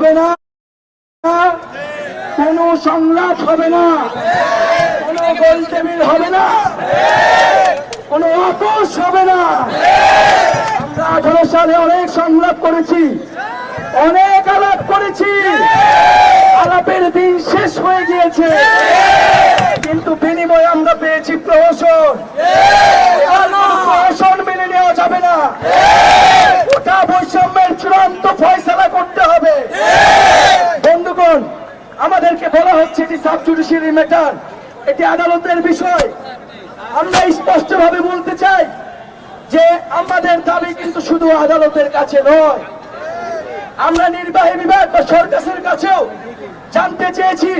হবে না, কোনো সংলাপ হবে না, কোনো গোল টেবিল হবে না, কোনো আপোষ হবে না। আমরা 18 সালে অনেক সংলাপ করেছি, অনেক আলাপ করেছি, আলাপের দিন শেষ হয়ে গিয়েছে, কিন্তু বিনিময়ে আমরা পেয়েছি প্রহসন। প্রহসন মেনে নেওয়া যাবে না, ওটা বৈষম্যের চূড়ান্ত ফয়সালা করতে হবে। বন্ধুগণ, আমাদেরকে বলা হচ্ছে এটি সাব জুডিশিয়ারি ম্যাটার, এটি আদালতের বিষয়। আমরা স্পষ্টভাবে বলতে চাই যে আমাদের দাবি কিন্তু শুধু আদালতের কাছে নয়, আমরা নির্বাহী বিভাগ বা সরকারের কাছেও জানতে চেয়েছি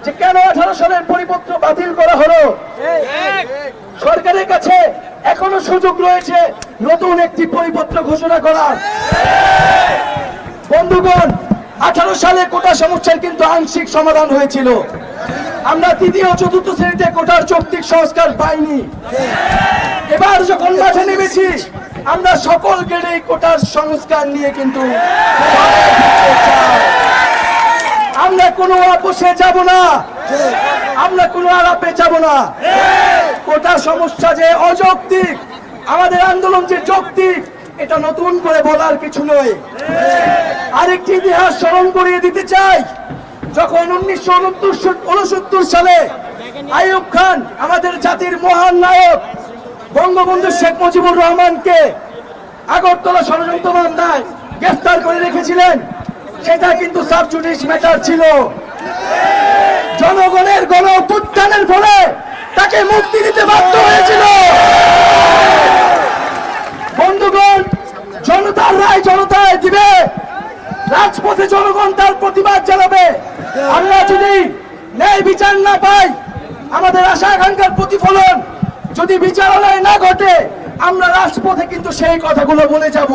যে কেন 18 সালের পরিপত্র বাতিল করা হলো। সরকারের কাছে এখনো সুযোগ রয়েছে নতুন একটি পরিপত্র ঘোষণা করার। বন্ধুগণ, 18 সালে কোটা সমস্যার কিন্তু আংশিক সমাধান হয়েছিল। আমরা তৃতীয় ও চতুর্থ শ্রেণীতে কোটার যৌক্তিক সংস্কার পাইনি। এবার যখন মাঠে নেমেছি, আমরা সকল গ্রেডে কোটার সংস্কার নিয়ে কিন্তু আমরা কোনো আপোষে যাব না, আমরা কোনো আলাপে যাব না। কোটার সমস্যা যে অযৌক্তিক, আমাদের আন্দোলন যে যৌক্তিক, এটা নতুন করে বলার কিছু নয়। আরেকটি ইতিহাস স্মরণ করিয়ে দিতে চাই। যখন 1969 সালে আইয়ুব খান আমাদের জাতির মহান নায়ক বঙ্গবন্ধু শেখ মুজিবুর রহমানকে আগরতলা ষড়যন্ত্র মামলায় গ্রেফতার করে রেখেছিলেন, সেটা কিন্তু সাব জুডিশ ম্যাটার ছিল। জনগণের গণ অভ্যুত্থানের ফলে তাকে মুক্তি দিতে বাধ্য হয়েছিল। বন্ধুগণ, জনতার রায় জনতায় দিবে, রাজপথে জনগণ তার প্রতিবাদ জানাবে। আমরা যদি ন্যায় বিচার না পাই, আমাদের আশা আকাঙ্ক্ষার প্রতিফলন যদি বিচারালয়ে না ঘটে, আমরা রাজপথে কিন্তু সেই কথাগুলো বলে যাব।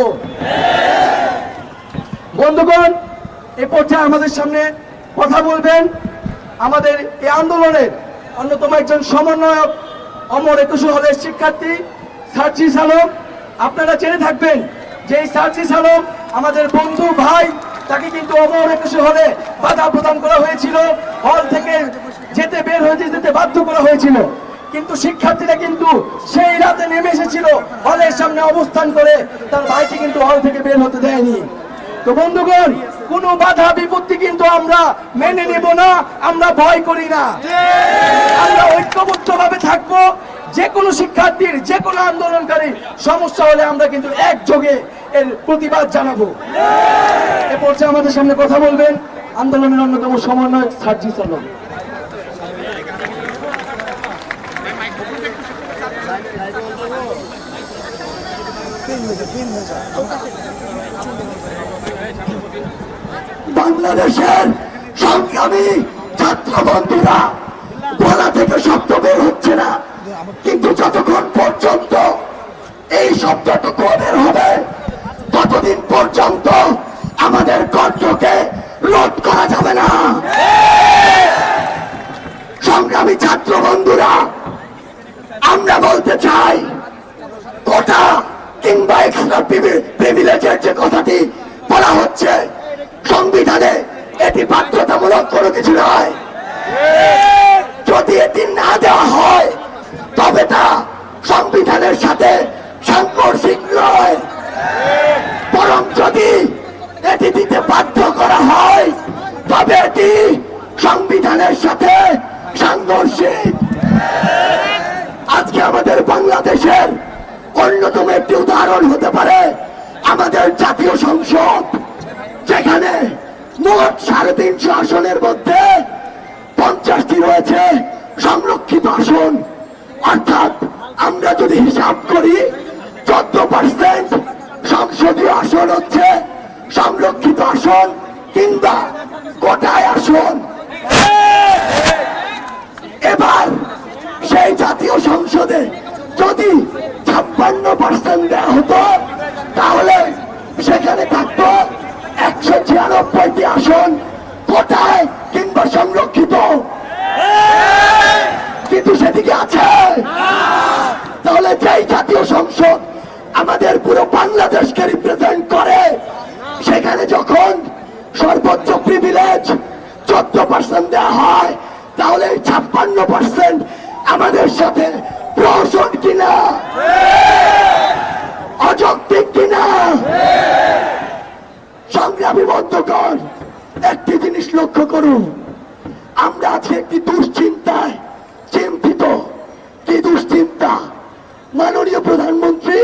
বন্ধুগণ, এ পর্যায়ে আমাদের সামনে কথা বলবেন আমাদের এই আন্দোলনের অন্যতম একজন সমন্বয়ক, অমর 21 হলের শিক্ষার্থী সার্জিস আলম। আপনারা জেনে থাকবেন যে এই সার্জিস আলম আমাদের বন্ধু ভাই, তাকে কিন্তু অমর 21 হলে বাধা প্রদান করা হয়েছিল, হল থেকে বের হয়ে যেতে বাধ্য করা হয়েছিল। কিন্তু শিক্ষার্থীরা কিন্তু সেই রাতে নেমে এসেছিল, হলের সামনে অবস্থান করে তার ভাইকে কিন্তু হল থেকে বের হতে দেয়নি। তো বন্ধুগণ, কোনো বাধা বিপত্তি কিন্তু আমরা মেনে নেব না, আমরা ভয় করি না। আমরা ঐক্যবদ্ধভাবে থাকবো। যে কোনো শিক্ষার্থীর, যে কোনো আন্দোলনকারী সমস্যা হলে আমরা কিন্তু একযোগে এর প্রতিবাদ জানাবো। এ পর্যায়ে আমাদের সামনে কথা বলবেন আন্দোলনের অন্যতম সমন্বয়ক সার্জিস আলম। বাংলাদেশের সংগ্রামী ছাত্র বন্ধুরা, গলা থেকে শব্দ বের হচ্ছে না, কিন্তু যতক্ষণ পর্যন্ত এই শব্দটুকু বের হবে, ততদিন পর্যন্ত আমাদের কণ্ঠকে রোধ করা যাবে না। সংগ্রামী ছাত্র বন্ধুরা, আমরা বলতে চাই, কোটা কিংবা এখানকার প্রিভিলেজের যে কথাটি বলা হচ্ছে সংবিধানে, এটি বাধ্যতামূলক কোনো কিছু নয়। যদি এটি না দেওয়া হয়, তবে তা সংবিধানের সাথে সাংঘর্ষিক নয়, বরং যদি এটি দিতে বাধ্য করা হয়, তবে এটি সংবিধানের সাথে সাংঘর্ষিক। আজকে আমাদের বাংলাদেশের অন্যতম একটি উদাহরণ হতে পারে আমাদের জাতীয় সংসদ, যেখানে মোট 350 আসনের মধ্যে 50টি রয়েছে সংরক্ষিত আসন। অর্থাৎ আমরা যদি হিসাব করি, 14% সংসদীয় আসন হচ্ছে সংরক্ষিত আসন কিংবা কোটায় আসন। এবার সেই জাতীয় সংসদে যদি 56% দেওয়া হতো, তাহলে সেখানে থাকতো 196টি আসন কোটায় কিংবা সংরক্ষিত। কিন্তু সেদিকে আছে, তাহলে যেই জাতীয় সংসদ আমাদের পুরো বাংলাদেশকে রিপ্রেজেন্ট করে, সেখানে যখন সর্বোচ্চ প্রিভিলেজ 14% দেওয়া হয়, তাহলে 56% আমাদের সাথে প্রহসন কিনা, অযৌক্তিক কিনা? সংগ্রামী বন্ধুগণ, একটি জিনিস লক্ষ্য করুন, আমরা আজকে একটি দুশ্চিন্তায় চিন্তিত। কি দুশ্চিন্তা? মাননীয় প্রধানমন্ত্রী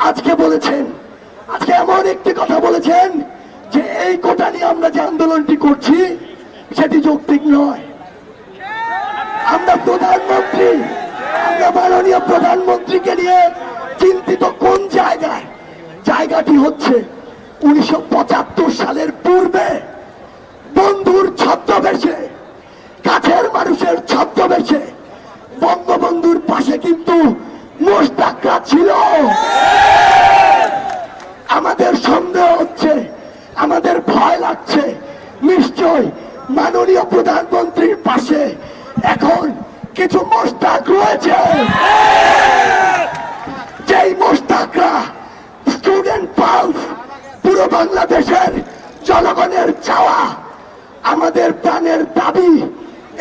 আজকে বলেছেন, আজকে এমন একটি কথা বলেছেন যে এই কোটা নিয়ে আমরা যে আন্দোলনটি করছি সেটি যৌক্তিক নয়। আমরা মাননীয় প্রধানমন্ত্রীকে নিয়ে চিন্তিত কোন জায়গায়? জায়গাটি হচ্ছে 1975 সালের পূর্বে বন্ধুর ছদ্মবেশে, কাছের মানুষের ছদ্মবেশে বঙ্গবন্ধুর পাশে কিন্তু মোশতাকরা ছিল। আমাদের সন্দেহ হচ্ছে, আমাদের ভয় লাগছে, নিশ্চয় মাননীয় প্রধানমন্ত্রীর পাশে এখন কিছু মোশতাক রয়েছে, যেই মোশতাকরা স্টুডেন্ট পালস, পুরো বাংলাদেশের জনগণের চাওয়া, আমাদের প্রাণের দাবি,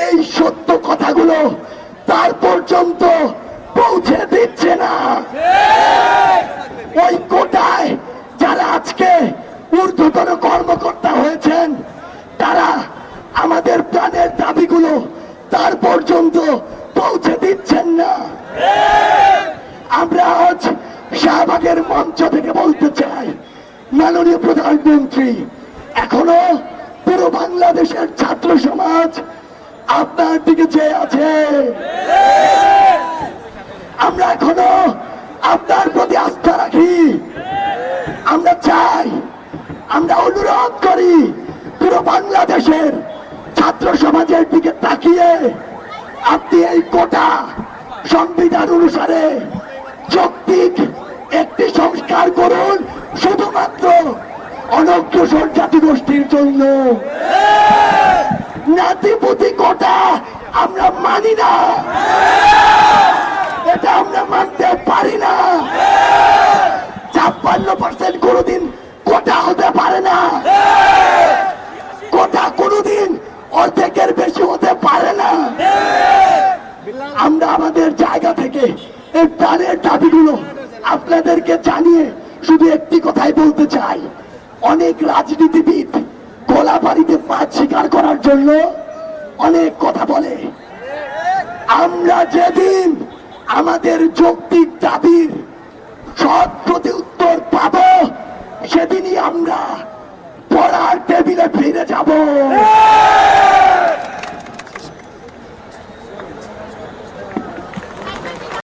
এই সত্য কথাগুলো তার পর্যন্ত পৌঁছে দিচ্ছে না। ওই কোটায় যারা আজকে ঊর্ধ্বতন কর্মকর্তা হয়েছেন, তারা আমাদের প্রাণের দাবিগুলো তার পর্যন্ত পৌঁছে দিচ্ছেন না। আমরা আজ শাহবাগের মঞ্চ থেকে বলতে চাই, মাননীয় প্রধানমন্ত্রী, এখনো পুরো বাংলাদেশের ছাত্র সমাজ আপনার দিকে চেয়ে আছে। আমরা এখনো আপনার প্রতি আস্থা রাখি। আমরা চাই, আমরা অনুরোধ করি, পুরো বাংলাদেশের ছাত্র সমাজের দিকে তাকিয়ে আপনি এই কোটা সংবিধান অনুসারে যৌক্তিক একটি সংস্কার করুন, শুধুমাত্র অনগ্রসর জাতিগোষ্ঠীর জন্য। নাতিপুতি কোটা আমরা মানি না, এটা আমরা মানতে পারি না। 56% কোনোদিন কোটা হতে পারে না, কোটা কোনোদিন অর্ধেকের বেশি হতে পারে না। আমরা আমাদের জায়গা থেকে এই প্রাণের দাবিগুলো আপনাদেরকে জানিয়ে শুধু একটি কথাই বলতে চাই, অনেক রাজনীতিবিদ গোলা বাড়িতে পাঁচ শিকার করার জন্য অনেক কথা বলে। আমরা যেদিন আমাদের যৌক্তিক দাবির সৎ প্রতি উত্তর পাব, সেদিনই আমরা পড়ার টেবিলে ফিরে যাব।